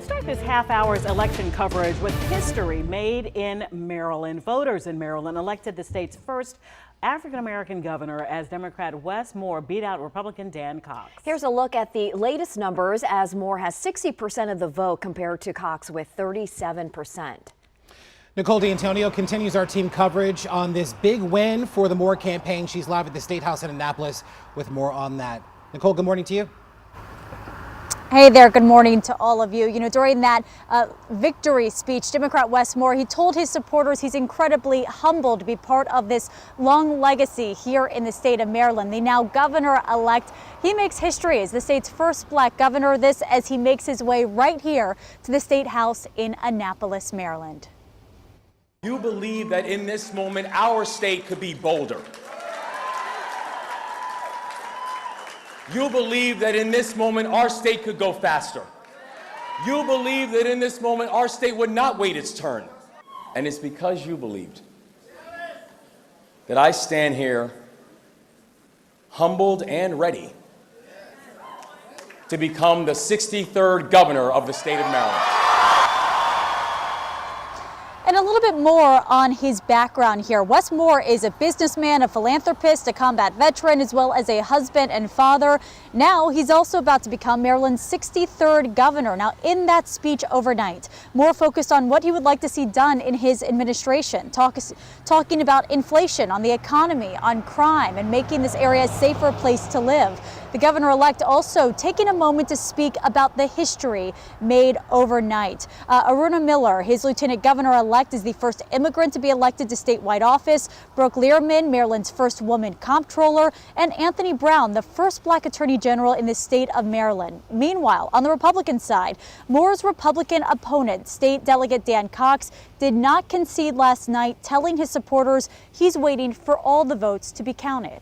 Start this half hour's election coverage with history made in Maryland. Voters in Maryland elected the state's first African-American governor as Democrat Wes Moore beat out Republican Dan Cox. Here's a look at the latest numbers as Moore has 60% of the vote compared to Cox with 37%. Nicole D'Antonio continues our team coverage on this big win for the Moore campaign. She's live at the State House in Annapolis with more on that. Nicole, good morning to you. Hey there, good morning to all of you. You know, during that victory speech, Democrat Wes Moore, he told his supporters he's incredibly humbled to be part of this long legacy here in the state of Maryland. The now governor-elect, he makes history as the state's first black governor, this as he makes his way right here to the State House in Annapolis, Maryland. You believe that in this moment, our state could be bolder. You believe that in this moment, our state could go faster. You believe that in this moment, our state would not wait its turn. And it's because you believed that I stand here humbled and ready to become the 63rd governor of the state of Maryland. And a little bit more on his background here. Wes Moore is a businessman, a philanthropist, a combat veteran, as well as a husband and father. Now he's also about to become Maryland's 63rd governor. Now, in that speech overnight, Moore focused on what he would like to see done in his administration, talking about inflation, on the economy, on crime, and making this area a safer place to live. The governor-elect also taking a moment to speak about the history made overnight. Aruna Miller, his lieutenant governor-elect, is the first immigrant to be elected to statewide office. Brooke Learman, Maryland's first woman comptroller, and Anthony Brown, the first black attorney general in the state of Maryland. Meanwhile, on the Republican side, Moore's Republican opponent, State Delegate Dan Cox, did not concede last night, telling his supporters he's waiting for all the votes to be counted.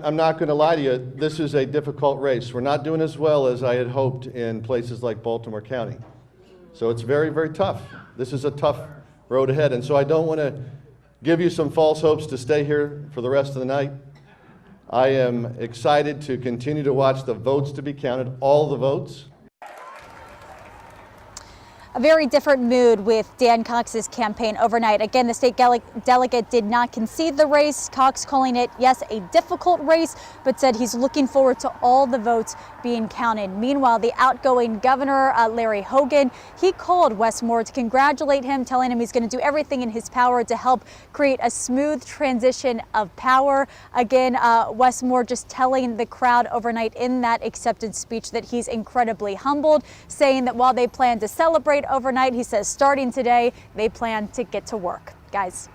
I'm not going to lie to you, this is a difficult race. We're not doing as well as I had hoped in places like Baltimore County. So it's very, very tough. This is a tough road ahead. And so I don't want to give you some false hopes to stay here for the rest of the night. I am excited to continue to watch the votes to be counted, all the votes. A very different mood with Dan Cox's campaign overnight. Again, the state delegate did not concede the race. Cox calling it, yes, a difficult race, but said he's looking forward to all the votes being counted. Meanwhile, the outgoing governor, Larry Hogan, he called Wes Moore to congratulate him, telling him he's going to do everything in his power to help create a smooth transition of power. Again, Wes Moore just telling the crowd overnight in that accepted speech that he's incredibly humbled, saying that while they plan to celebrate overnight, he says starting today, they plan to get to work. Guys.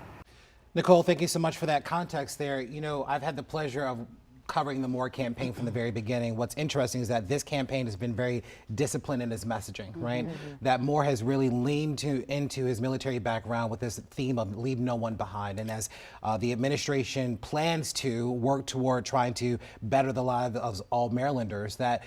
Nicole, thank you so much for that context there. You know, I've had the pleasure of covering the Moore campaign from the very beginning. What's interesting is that this campaign has been very disciplined in its messaging, right? That Moore has really leaned into his military background with this theme of leave no one behind. And as the administration plans to work toward trying to better the lives of all Marylanders, that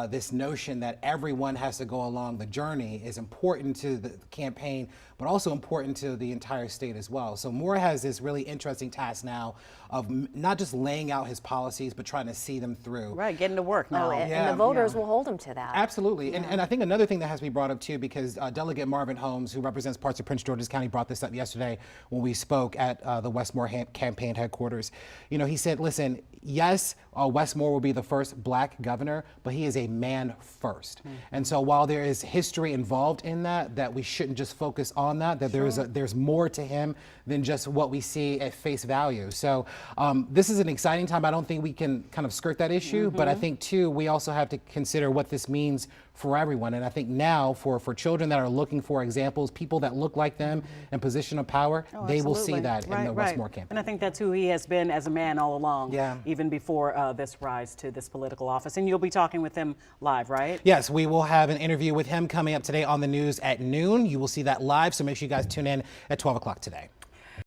this notion that everyone has to go along the journey is important to the campaign, but also important to the entire state as well. So Moore has this really interesting task now of not just laying out his policies, but trying to see them through. Right, getting to work now. And the voters will hold him to that. Absolutely. And I think another thing that has to be brought up too, because Delegate Marvin Holmes, who represents parts of Prince George's County, brought this up yesterday when we spoke at the Wes Moore campaign headquarters. You know, he said, listen, yes, Wes Moore will be the first black governor, but he is a man first. And so while there is history involved in that we shouldn't just focus on that there's more to him than just what we see at face value. So this is an exciting time. I don't think we can kind of skirt that issue, but I think too, we also have to consider what this means for everyone. And I think now for children that are looking for examples, people that look like them in position of power, they will see that in the Wes Moore campaign. And I think that's who he has been as a man all along, even before this rise to this political office. And you'll be talking with him live, right? Yes, we will have an interview with him coming up today on the news at noon. You will see that live, so make sure you guys tune in at 12 o'clock today.